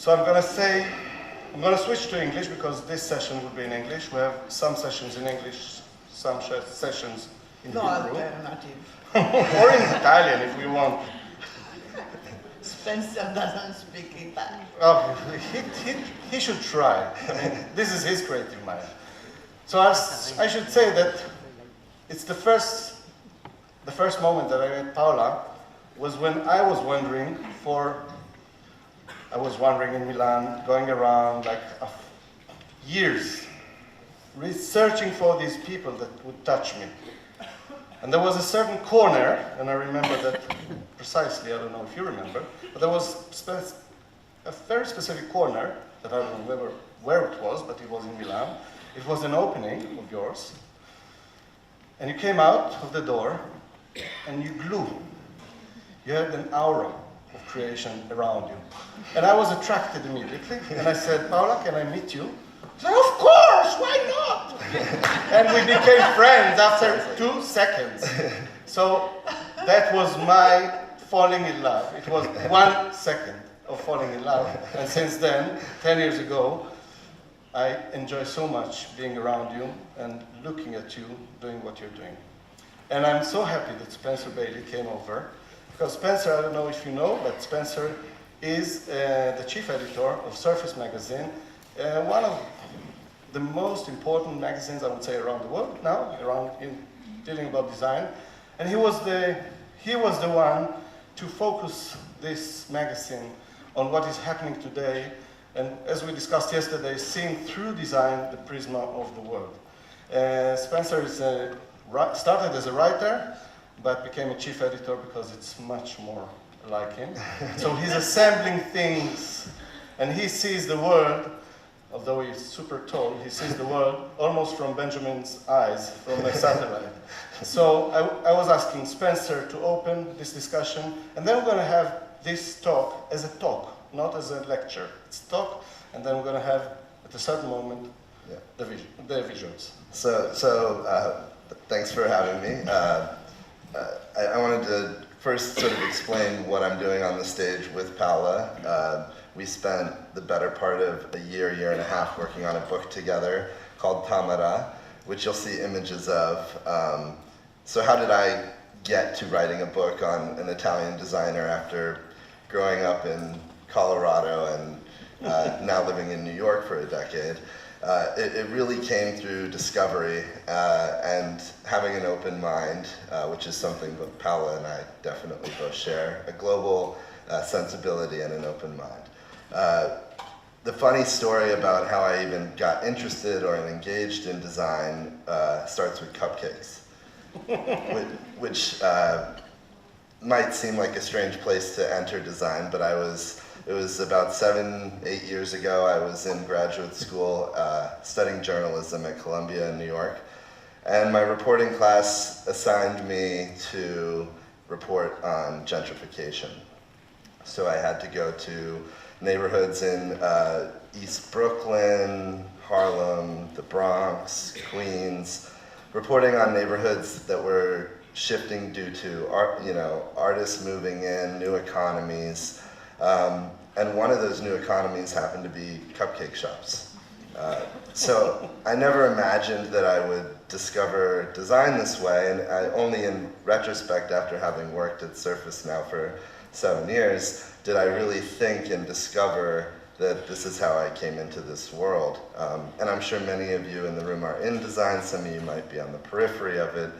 So I'm going to switch to English because this session will be in English. We have some sessions in English, some sessions in Hebrew. Alternative. Or in Italian if we want. Spejcer doesn't speak Italian. Oh, he should try. I mean, this is his creative mind. So I should say that it's the first moment that I met Paola was when I was wandering in Milan, going around like years, researching for these people that would touch me. And there was a certain corner, and I remember that precisely, I don't know if you remember, but there was a very specific corner that I don't remember where it was, but it was in Milan. It was an opening of yours, and you came out of the door, and you glue. You had an aura of creation around you. And I was attracted immediately, and I said, Paola, can I meet you? She said, of course, why not? And we became friends after 2 seconds. So that was my falling in love. It was 1 second of falling in love. And since then, 10 years ago, I enjoy so much being around you and looking at you doing what you're doing. And I'm so happy that Spencer Bailey came over. Because Spencer, I don't know if you know, but Spencer is the chief editor of Surface magazine, one of the most important magazines, I would say, around the world now, dealing about design. And he was the one to focus this magazine on what is happening today, and as we discussed yesterday, seeing through design the prism of the world. Spencer started as a writer, but became a chief editor because it's much more like him. So he's assembling things, and he sees the world, although he's super tall, he sees the world almost from Benjamin's eyes, from a satellite. So I was asking Spencer to open this discussion, and then we're going to have this talk as a talk, not as a lecture. It's a talk, and then we're going to have, at a certain moment, the visuals. So thanks for having me. I wanted to first sort of explain what I'm doing on the stage with Paola. We spent the better part of a year and a half working on a book together called Tamara, which you'll see images of. So how did I get to writing a book on an Italian designer after growing up in Colorado and now living in New York for a decade? It really came through discovery and having an open mind, which is something both Paola and I definitely both share, a global sensibility and an open mind. The funny story about how I even got interested or engaged in design starts with cupcakes, which might seem like a strange place to enter design, but it was about 7-8 years ago. I was in graduate school studying journalism at Columbia in New York, and my reporting class assigned me to report on gentrification. So I had to go to neighborhoods in East Brooklyn, Harlem, the Bronx, Queens, reporting on neighborhoods that were shifting due to artists moving in, new economies. And one of those new economies happened to be cupcake shops. So I never imagined that I would discover design this way, and only in retrospect, after having worked at Surface now for 7 years, did I really think and discover that this is how I came into this world. And I'm sure many of you in the room are in design, some of you might be on the periphery of it,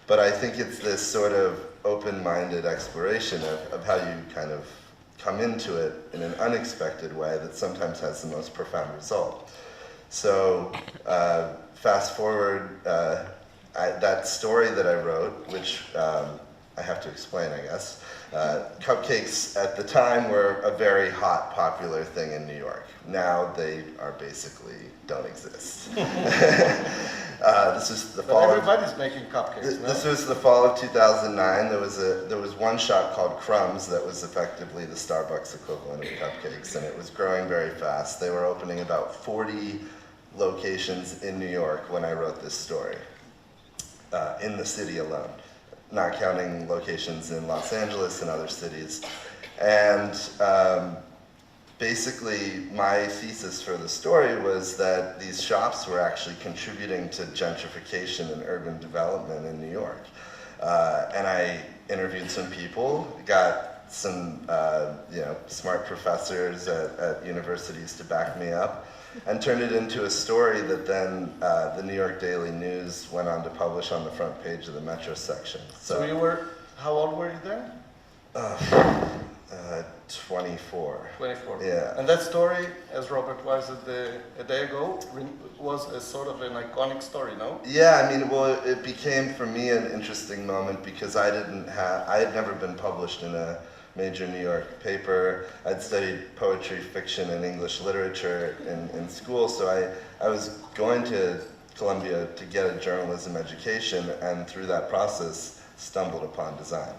but I think it's this sort of open-minded exploration of how you kind of come into it in an unexpected way that sometimes has the most profound result. So fast forward, that story that I wrote, which I have to explain, I guess. Cupcakes at the time were a very hot, popular thing in New York. Now they are basically don't exist. This is the fall. Everybody's making cupcakes. This was the fall of 2009. There was one shop called Crumbs that was effectively the Starbucks equivalent of cupcakes, and it was growing very fast. They were opening about 40 locations in New York when I wrote this story, in the city alone, not counting locations in Los Angeles and other cities. And basically, my thesis for the story was that these shops were actually contributing to gentrification and urban development in New York. And I interviewed some people, got some smart professors at universities to back me up, and turned it into a story that then the New York Daily News went on to publish on the front page of the Metro section. So you were, how old were you then? 24. 24. Yeah. And that story, as Robert was a day ago, was a sort of an iconic story, no? Yeah, I mean, well, it became for me an interesting moment because I had never been published in a major New York paper. I'd studied poetry, fiction, and English literature in school, so I was going to Columbia to get a journalism education, and through that process, stumbled upon design.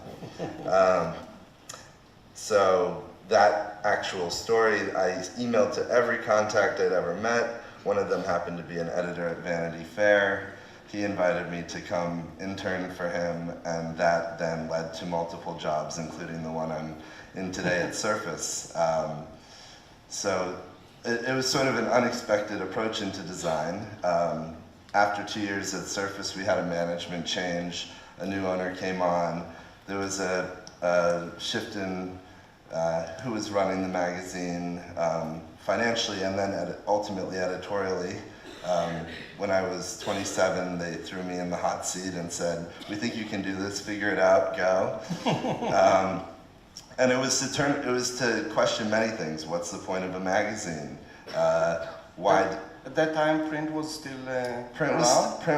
So that actual story, I emailed to every contact I'd ever met. One of them happened to be an editor at Vanity Fair. He invited me to come intern for him, and that then led to multiple jobs, including the one I'm in today at Surface. So it was sort of an unexpected approach into design. After 2 years at Surface, we had a management change. A new owner came on. There was a shift in who was running the magazine financially and then ultimately editorially. When I was 27, they threw me in the hot seat and said, "We think you can do this, figure it out, go." And it was to question many things. What's the point of a magazine? Why? At that time, print was still Print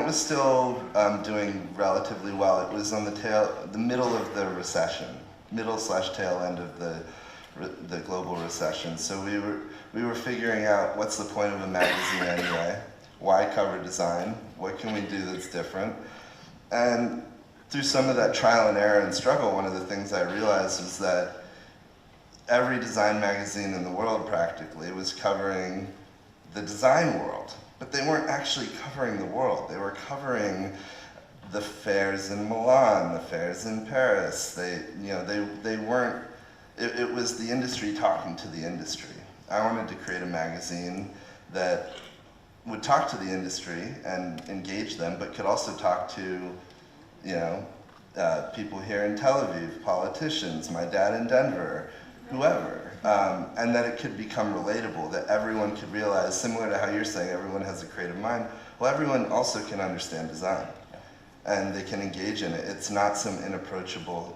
was still doing relatively well. It was on the middle of the recession, middle/tail end of the global recession. So we were figuring out what's the point of a magazine anyway? Why cover design? What can we do that's different? And through some of that trial and error and struggle, one of the things I realized was that every design magazine in the world practically was covering the design world, but they weren't actually covering the world. They were covering the fairs in Milan, the fairs in Paris. They weren't. It was the industry talking to the industry. I wanted to create a magazine that would talk to the industry and engage them, but could also talk to, people here in Tel Aviv, politicians, my dad in Denver, whoever. And that it could become relatable, that everyone could realize, similar to how you're saying everyone has a creative mind, well, everyone also can understand design, and they can engage in it. It's not some unapproachable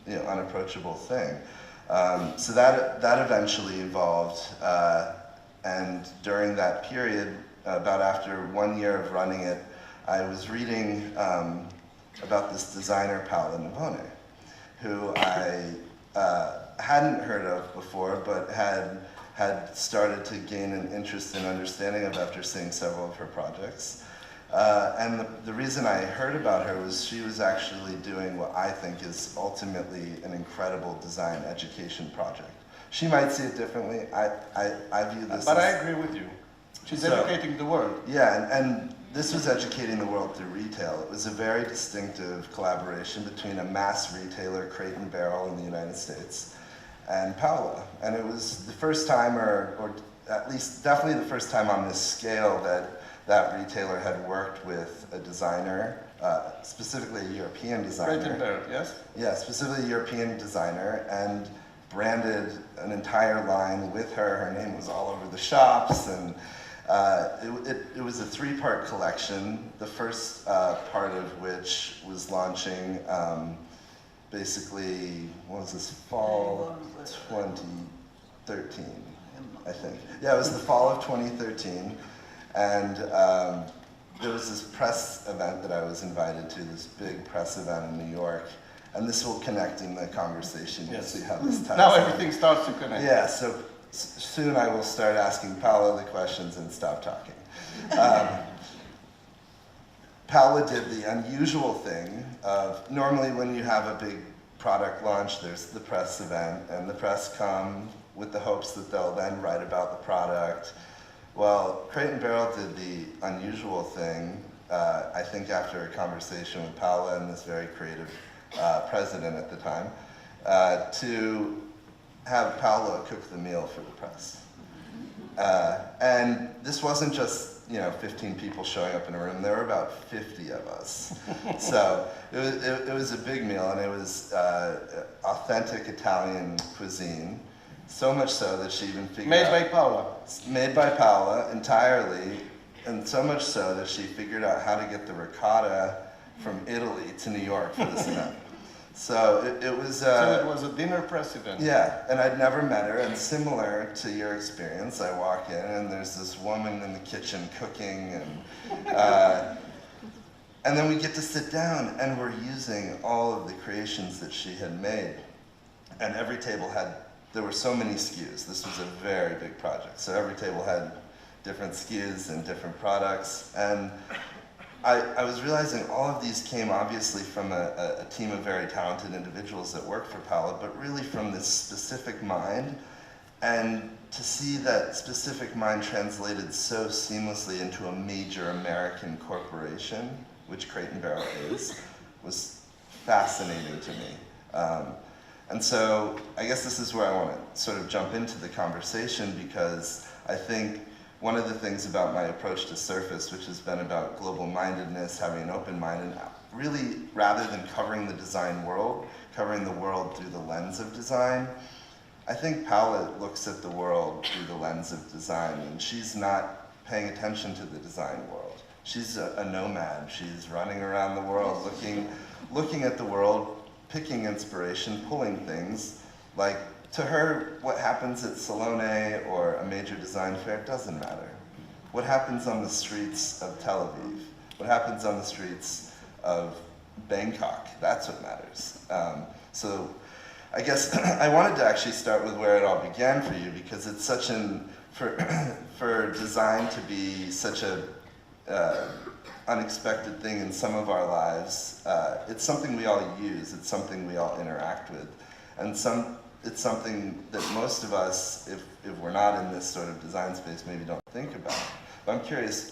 thing. So that eventually evolved, and during that period, about after 1 year of running it, I was reading about this designer, Paola Navone, who I hadn't heard of before, but had started to gain an interest and understanding of after seeing several of her projects. And the reason I heard about her was she was actually doing what I think is ultimately an incredible design education project. She might see it differently. I view this But I agree with you. She's educating the world. Yeah, and this was educating the world through retail. It was a very distinctive collaboration between a mass retailer, Crate and Barrel in the United States, and Paola. And it was the first time, or at least definitely the first time on this scale that retailer had worked with a designer, specifically a European designer. Crate and Barrel, yes? Yeah, specifically a European designer, and branded an entire line with her. Her name was all over the shops, and it was a three-part collection, the first part of which was launching basically, what was this, fall 2013, I think. Yeah, it was the fall of 2013, and there was this press event that I was invited to, this big press event in New York, and this will connect in the conversation. You'll see how this ties Now in. everything starts to connect. Yeah, so soon I will start asking Paola the questions and stop talking. Paola did the unusual thing of, normally when you have a big product launch, there's the press event, and the press come with the hopes that they'll then write about the product. Well, Crate and Barrel did the unusual thing, I think after a conversation with Paola and this very creative president at the time, to have Paola cook the meal for the press. And this wasn't just 15 people showing up in a room. There were about 50 of us. So it was a big meal, and it was authentic Italian cuisine. So much so that she even figured out... Made by Paola. Made by Paola entirely, and so much so that she figured out how to get the ricotta from Italy to New York for this event. So it was... so it was a dinner press event. Yeah, and I'd never met her, and similar to your experience, I walk in and there's this woman in the kitchen cooking, and then we get to sit down and we're using all of the creations that she had made. And every table there were so many SKUs. This was a very big project. So every table had different SKUs and different products. And I was realizing all of these came obviously from a team of very talented individuals that worked for Paola, but really from this specific mind. And to see that specific mind translated so seamlessly into a major American corporation, which Crate and Barrel is, was fascinating to me. And so I guess this is where I want to sort of jump into the conversation, because I think one of the things about my approach to Surface, which has been about global mindedness, having an open mind, and really, rather than covering the design world, covering the world through the lens of design, I think Paola looks at the world through the lens of design, and she's not paying attention to the design world. She's a nomad. She's running around the world, looking at the world, picking inspiration, pulling things. Like, to her, what happens at Salone or a major design fair doesn't matter. What happens on the streets of Tel Aviv, what happens on the streets of Bangkok, that's what matters. So I guess I wanted to actually start with where it all began for you, because it's such for design to be such a unexpected thing in some of our lives. It's something we all use, it's something we all interact with, and it's something that most of us, if we're not in this sort of design space, maybe don't think about. But I'm curious,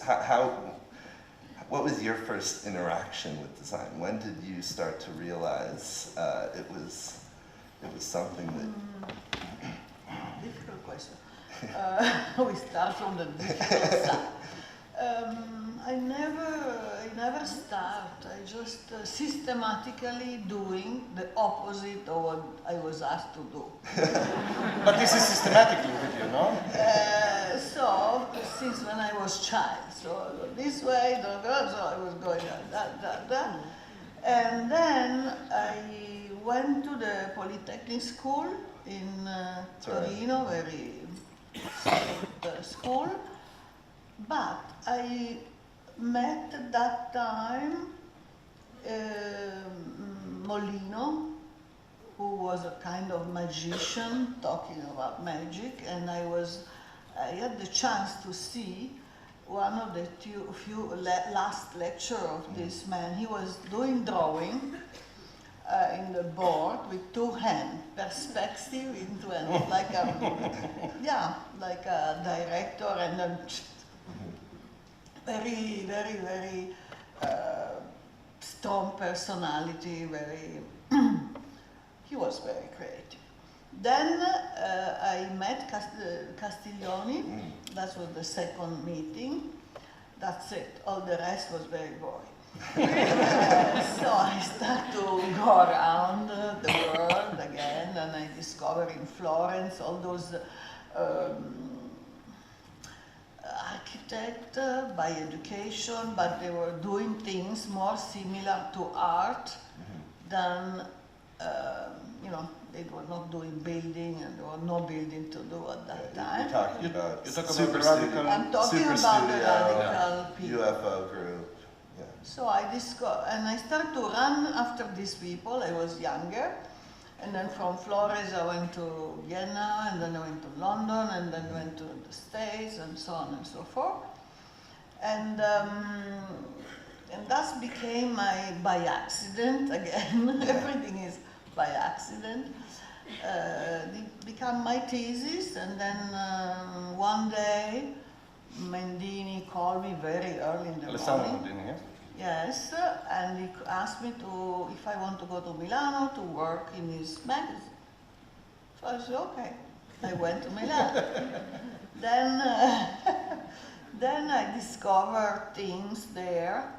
what was your first interaction with design? When did you start to realize it was something that... Difficult question. We start from the difficult side. I never start. I just systematically doing the opposite of what I was asked to do. But this is systematically with you, no? So since when I was child, so this way, so I was going that. And then I went to the Polytechnic school in Torino, very strict school. But I met at that time Molino, who was a kind of magician talking about magic, and I had the chance to see one of the few last lecture of this man. He was doing drawing in the board with two hands, perspective into it, like a director, and then very, very, very strong personality, he was very creative. Then I met Castiglioni. That was the second meeting. That's it. All the rest was very boring. So I started to go around the world again, and I discovered in Florence all those architects by education, but they were doing things more similar to art than, they were not doing building, and there was no building to do at that time. You're talking about the radical... I'm talking Super about the Studio, radical people. UFO group. Yeah. So I discovered, and I started to run after these people. I was younger, and then from Florence I went to Vienna, and then I went to London, and then went to the States, and so on and so forth. And that became my by accident again. Everything is by accident. It became my thesis, and then one day Mendini called me very early in the Alessandro morning. Mendini, yes? Yes, and he asked me if I want to go to Milano to work in his magazine. So So I said, okay. I went to Milan. then, then I discovered things there,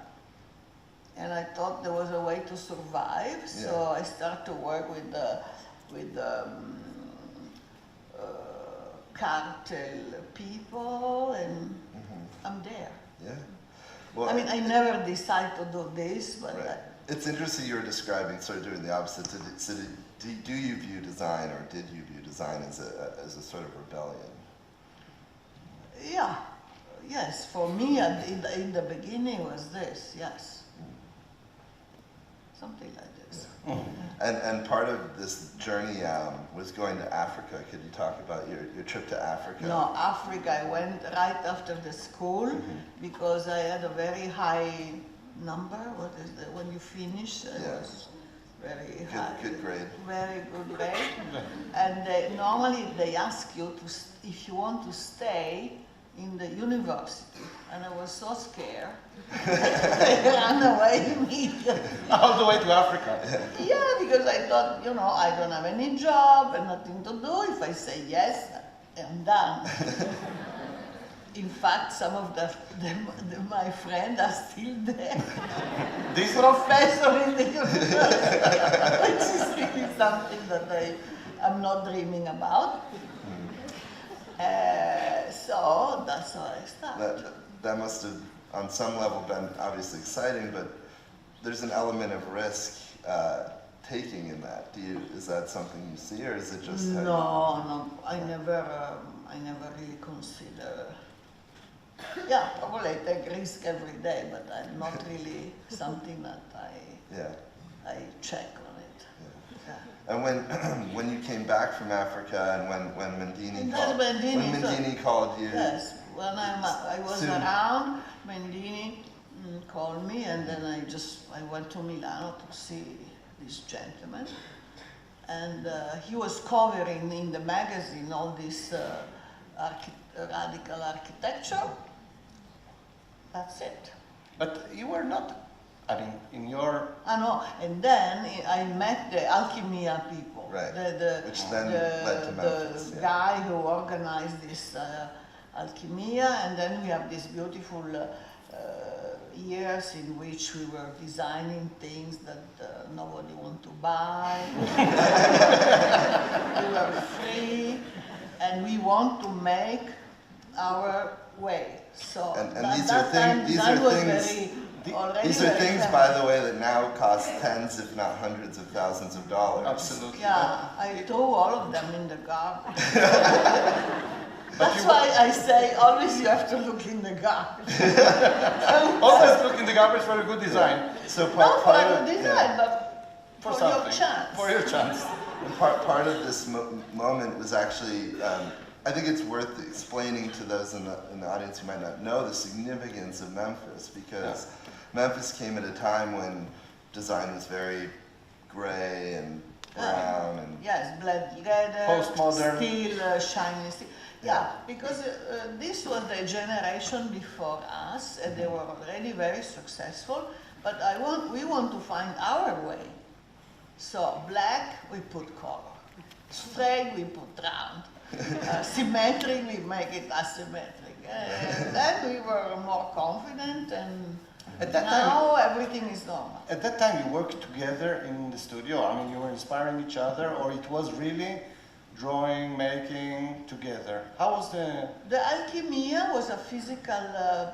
and I thought there was a way to survive. So I started to work with cartel people, and I'm there. Yeah. Well, I mean, I never decided to do this, but right. It's interesting you're describing sort of doing the opposite. So do you view design, or did you view design as a sort of rebellion? yeah, yes. For me, in the beginning was this, yes, something like this. And part of this journey was going to Africa. Could you talk about your trip to Africa? No, Africa, I went right after the school because I had a very high number. What is that? When you finish, it was very high. Good grade. Very good grade. And normally they ask you if you want to stay in the university. And I was so scared. I ran away immediately. All the way to Africa. Yeah, because I thought, I don't have any job and nothing to do. If I say yes, I'm done. In fact, some of my friends are still there. This Professor in the university, which is really something that I'm not dreaming about. So that's how I started. That must have, on some level, been obviously exciting, but there's an element of risk taking in that. Is that something you see, or is it just? No, I never really consider. Yeah, probably I take risk every day, but I'm not really something that I check on it. Yeah. And when you came back from Africa, and when Mendini called you. Yes, when I was around, Mendini called me, and then I went to Milano to see this gentleman, and he was covering in the magazine all this radical architecture. That's it. But you were not, in your... I know, and then I met the Alchemia people. Right, which then led to Memphis. The guy who organized this Alchemia, and then we have these beautiful years in which we were designing things that nobody wanted to buy. We were free, and we want to make our way. So these are things, by the way, that now cost tens, if not hundreds of thousands of dollars. Absolutely. Yeah, I threw all of them in the garbage. That's why I say always you have to look in the garbage. Always look in the garbage for a good design. So not for a good design, but for your chance. For your chance. And part of this moment was actually, I think it's worth explaining to those in the audience who might not know the significance of Memphis, because Memphis came at a time when design was very gray and brown and yes, black leather, postmodern, steel, shiny steel. Yeah, because this was the generation before us, and they were already very successful. But we want to find our way. So black, we put color. Straight, we put round. Symmetric, we make it asymmetric. And then we were more confident, and now everything is normal. At that time, you worked together in the studio. You were inspiring each other, or it was really drawing, making together. How was the... The Alchemia was a physical,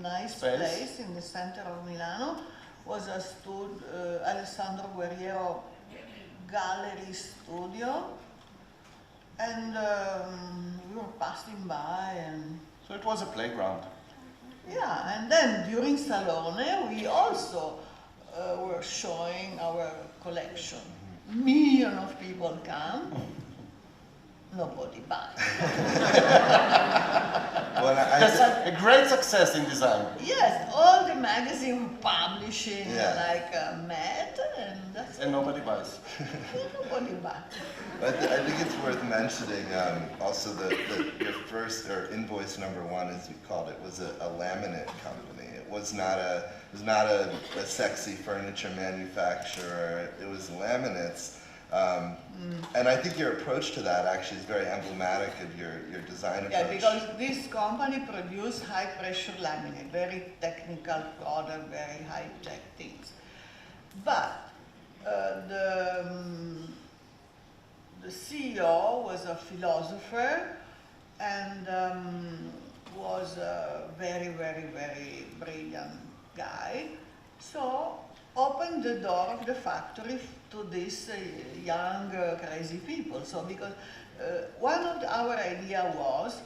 nice Space. place in the center of Milano. Was a Alessandro Guerriero gallery studio. And we were passing by, and... So it was a playground. Yeah, and then during Salone, we also were showing our collection. Millions of people come. Nobody buys. That's a great success in design. Yes, all the magazines were publishing mad, and that's and nobody buys. Nobody buys. I think it's worth mentioning also that your first, or invoice number one, as you called it, was a laminate company. It was not a sexy furniture manufacturer. It was laminates. And I think your approach to that actually is very emblematic of your design approach. Yeah, because this company produces high pressure laminate, very technical product, very high tech things. But the CEO was a philosopher and was a very, very, very brilliant guy. So opened the door of the factory to these young, crazy people. So because one of our idea was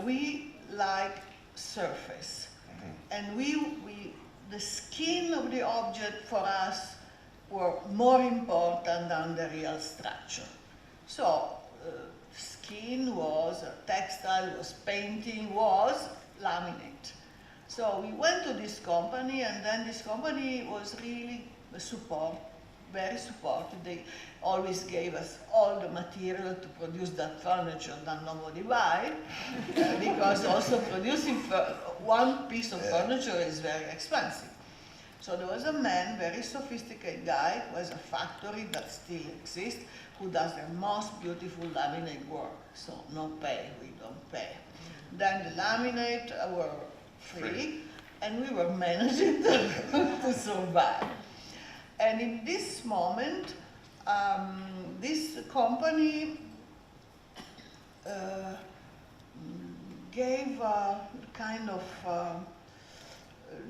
we like surface, and the skin of the object for us were more important than the real structure. So skin was textile, was painting, was laminate. So we went to this company, and then this company was really very supportive. They always gave us all the material to produce that furniture that nobody buy, because also producing one piece of furniture is very expensive. So there was a man, very sophisticated guy, who has a factory that still exists, who does the most beautiful laminate work. So no pay, we don't pay. Then the laminate were free, and we were managing to survive. And in this moment, this company gave a kind of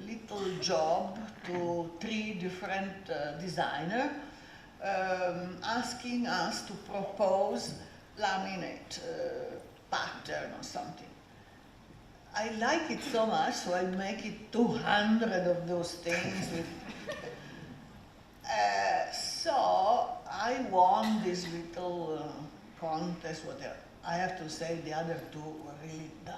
little job to 3 different designers, asking us to propose laminate pattern or something. I like it so much, so I make it 200 of those things. So I won this little contest, whatever. I have to say the other 2 were really done.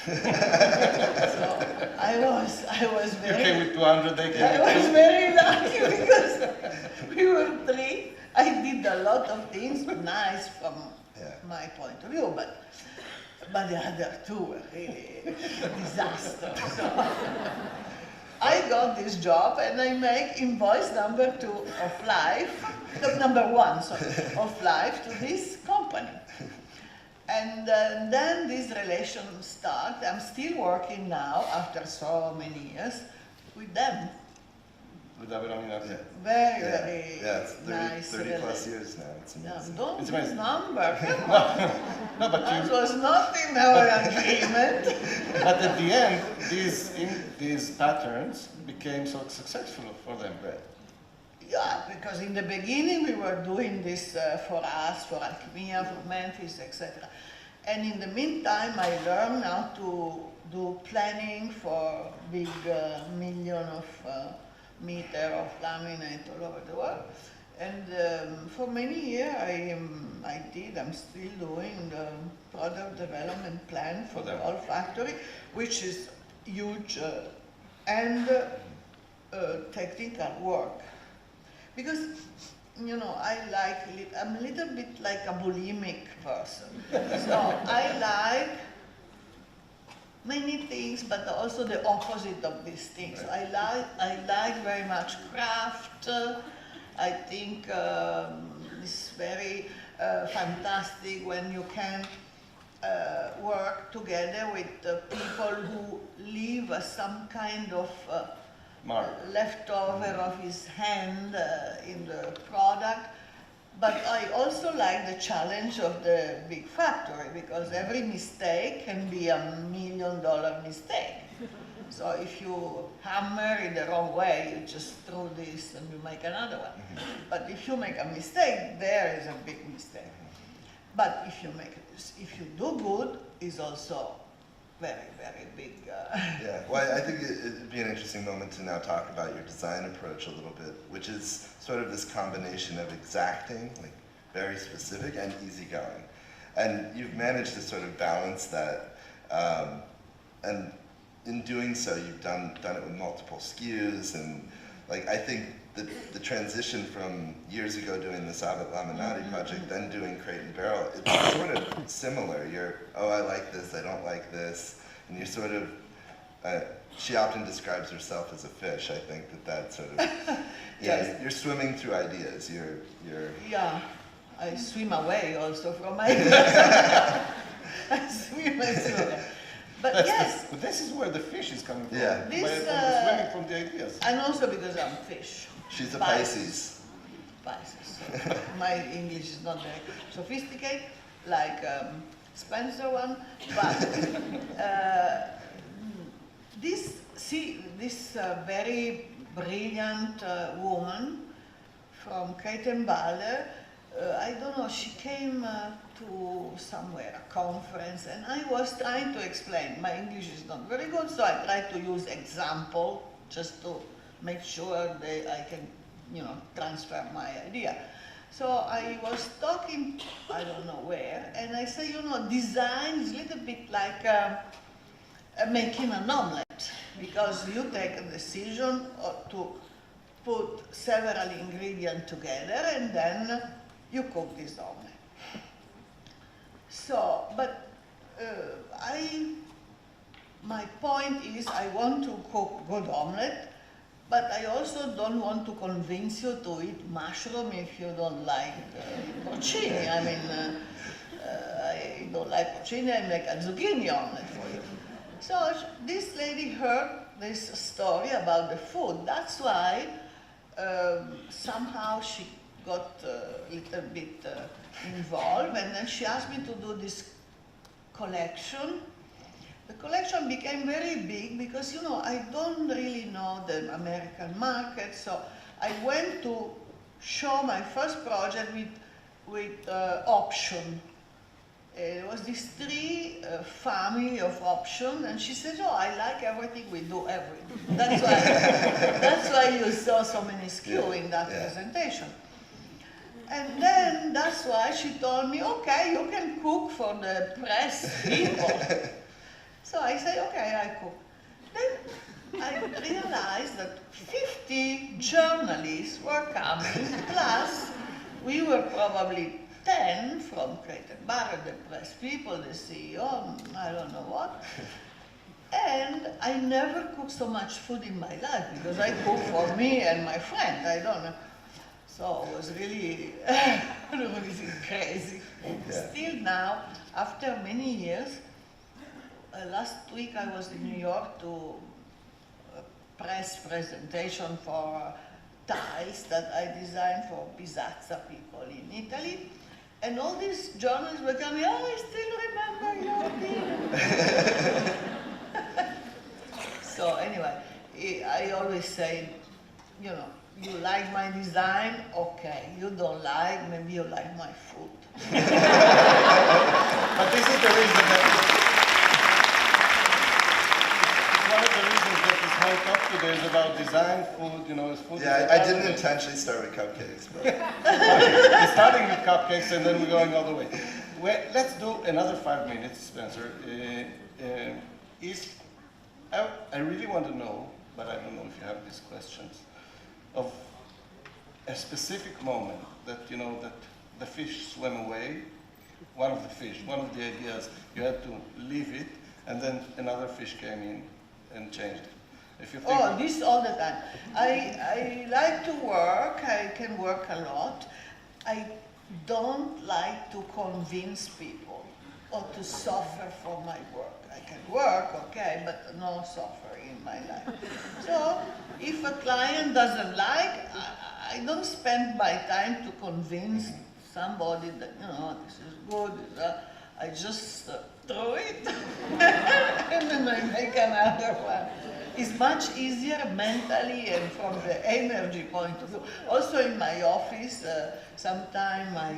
So I was very. You came with 200, they came I with was 2. very lucky because we were 3. I did a lot of things nice from my point of view, but the other 2 were really disaster. So I got this job, and I make invoice number 2 of life, number 1, sorry, of life to this company. And then this relation started. I'm still working now, after so many years, with them. With Navone. Very, very it's 30, nice. 30 plus years now. It's Yeah, amazing. don't It's use amazing. number, come on. No, but That was not in our agreement. But at the end, these patterns became so successful for them. Right. Yeah, because in the beginning we were doing this for us, for Alchemia, for Memphis, etc. And in the meantime, I learned how to do planning for big million of meter of laminate all over the world. And for many years I'm still doing the product development plan for the whole factory, which is huge and technical work. Because, you know, I'm a little bit like a bulimic person. So I like many things, but also the opposite of these things. I like very much craft. I think it's very fantastic when you can work together with people who leave some kind of leftover of his hand in the product. But I also like the challenge of the big factory, because every mistake can be $1 million mistake. So if you hammer in the wrong way, you just throw this and you make another one. But if you make a mistake, there is a big mistake. But if you do good, it's also very, very big. Yeah, well, I think it'd be an interesting moment to now talk about your design approach a little bit, which is sort of this combination of exacting, like very specific, and easygoing. And you've managed to sort of balance that. And in doing so, you've done it with multiple SKUs, and like I think the transition from years ago doing the Sabat Laminati project, then doing Crate and Barrel, it's sort of similar. You're, oh, I like this, I don't like this, and you're sort of she often describes herself as a fish. I think that sort of, Yes. you're swimming through ideas. You're Yeah, I swim away also from my I swim and swim. But yes, But this is where the fish is coming from. Yeah. This, Swimming from the ideas. and also because I'm fish. she's a Pisces. Pisces. So my English is not very sophisticated, like Spejcer one, but this very brilliant woman from Kretenballe, I don't know, she came to somewhere, a conference, and I was trying to explain. My English is not very good, so I tried to use example just to make sure that I can, transfer my idea. So I was talking, I don't know where, and I say, design is a little bit like making an omelette, because you take a decision to put several ingredients together and then you cook this omelette. So, but my point is I want to cook good omelette, but I also don't want to convince you to eat mushroom if you don't like porcini. I mean, I don't like porcini, I make a zucchini omelette for you. So this lady heard this story about the food. That's why somehow she got a little bit involved, and then she asked me to do this collection. The collection became very big because, I don't really know the American market, so I went to show my first project with option. It was this three family of option, and she said, "Oh, I like everything, we do everything." That's why you saw so many SKU in that presentation. And then that's why she told me, "Okay, you can cook for the press people." So I say, "Okay, I cook." Then I realized that 50 journalists were coming, plus we were probably 10 from Kretenballe, the press people, the CEO, I don't know what. And I never cooked so much food in my life because I cook for me and my friend, I don't know. So it was really, really crazy. Yeah. Still now, after many years, last week I was in New York to a press presentation for tiles that I designed for Piazza people in Italy. And all these journalists were coming, "Oh, I still remember your dinner." So anyway, I always say, you like my design, okay. You don't like, maybe you like my food. But this is the reason that one of the reasons that this whole talk today is about design, food, is food. Yeah, I didn't intentionally start with cupcakes, but We're starting with cupcakes and then we're going all the way. Well, let's do another 5 minutes, Spejcer. I really want to know, but I don't know if you have these questions, of a specific moment that, that the fish swam away, one of the ideas, you had to leave it, and then another fish came in and changed it. If you think This all the time. I like to work, I can work a lot. I don't like to convince people or to suffer for my work. I can work, okay, but no suffering in my life. So if a client doesn't like, I don't spend my time to convince somebody that, this is good. I just throw it and then I make another one. It's much easier mentally and from the energy point of view. Also in my office, sometimes my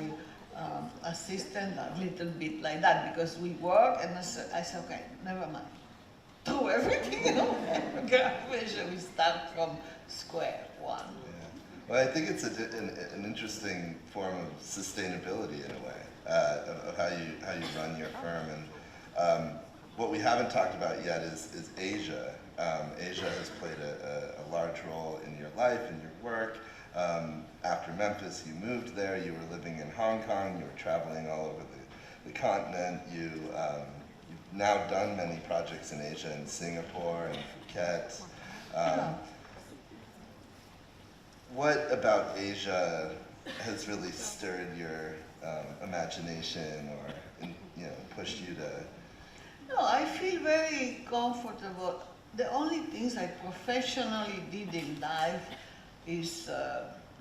assistant a little bit like that because we work and I say, okay, never mind. Throw everything away, garbage, and we start from square one. yeah. Well, I think it's an interesting form of sustainability in a way, of how you run your firm. And what we haven't talked about yet is Asia. Asia has played a large role in your life, in your work. After Memphis, you moved there, you were living in Hong Kong, you were traveling all over the continent, you you've now done many projects in Asia, in Singapore and Phuket. What about Asia has really stirred your imagination or pushed you to? No, I feel very comfortable. The only things I professionally did in life is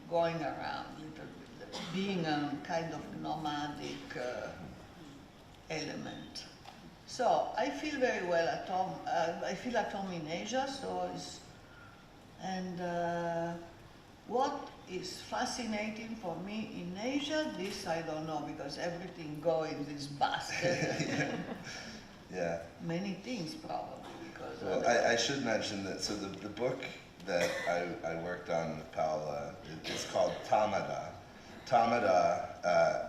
going around, little bit, being a kind of nomadic element. So I feel very well at home. I feel at home in Asia. What is fascinating for me in Asia, this I don't know, because everything goes in this basket. Yeah. Many things probably. Because well, I should mention that, so the book that I worked on with Paola is called Tamada. Tamada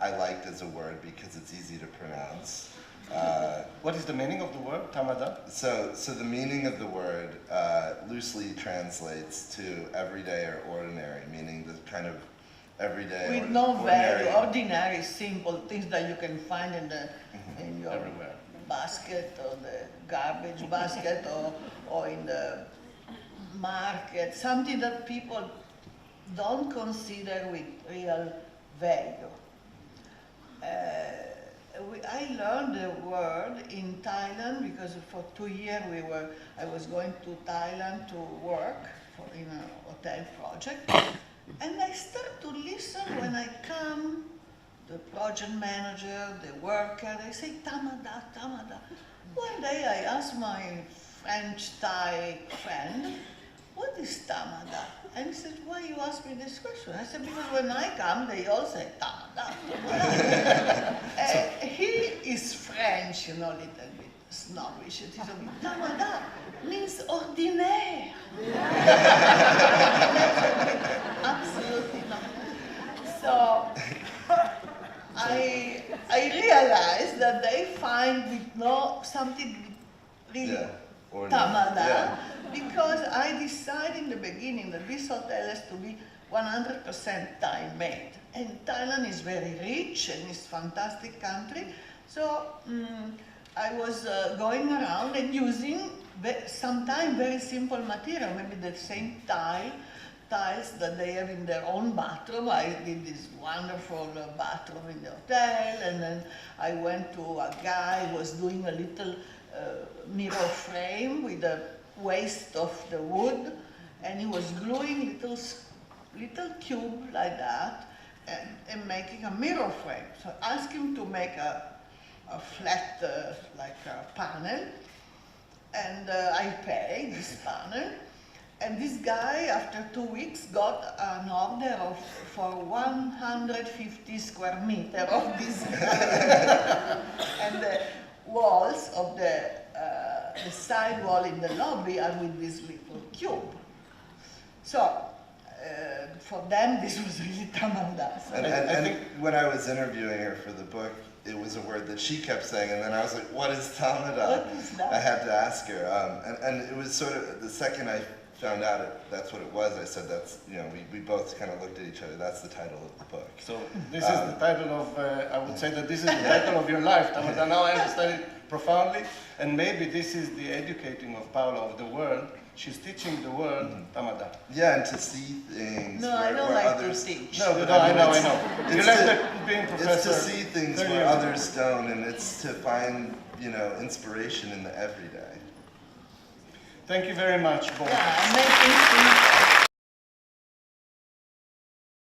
I liked as a word because it's easy to pronounce. What is the meaning of the word, tamada? So the meaning of the word loosely translates to everyday or ordinary, meaning the kind of everyday with no ordinary. value, ordinary, simple things that you can find in your Everywhere. basket or the garbage basket or in the market, something that people don't consider with real value. I learned the word in Thailand because for 2 years I was going to Thailand to work in a hotel project, and I start to listen when I come, the project manager, the worker, they say tamada, tamada. One day I asked my French Thai friend, what is tamada? And he said, why you ask me this question? I said, because when I come, they all say tamada. He is French, little bit snobbish. He said, tamada means ordinaire. Absolutely not. So I realized that they find something really tamada, because I decided in the beginning that this hotel has to be 100% Thai made. And Thailand is very rich and it's a fantastic country. So I was going around and using sometimes very simple material, maybe the same tiles that they have in their own bathroom. I did this wonderful bathroom in the hotel, and then I went to a guy who was doing a little mirror frame with the waste of the wood, and he was gluing little cube like that and making a mirror frame. So I asked him to make a flat like a panel, and I paid this panel. And this guy, after 2 weeks, got an order for 150 square meters of this guy. And the walls of the side wall in the lobby are with this little cube. So for them, this was really tamada. So I think when I was interviewing her for the book, it was a word that she kept saying, and then I was like, what is tamada? What is that? I had to ask her. And it was sort of, the second I found out that's what it was, I said that's, we both kind of looked at each other, that's the title of the book. So this is the title of, I would say that this is the title of your life, Tamada. Now I understand it profoundly, and maybe this is the educating of Paola of the world. She's teaching the world Tamada. Yeah, and to see things I don't where like others to teach. No, I know. You left being professor. It's to see things 30 where years ago. others don't, and it's to find, inspiration in the everyday. Thank you very much, both. yeah, making things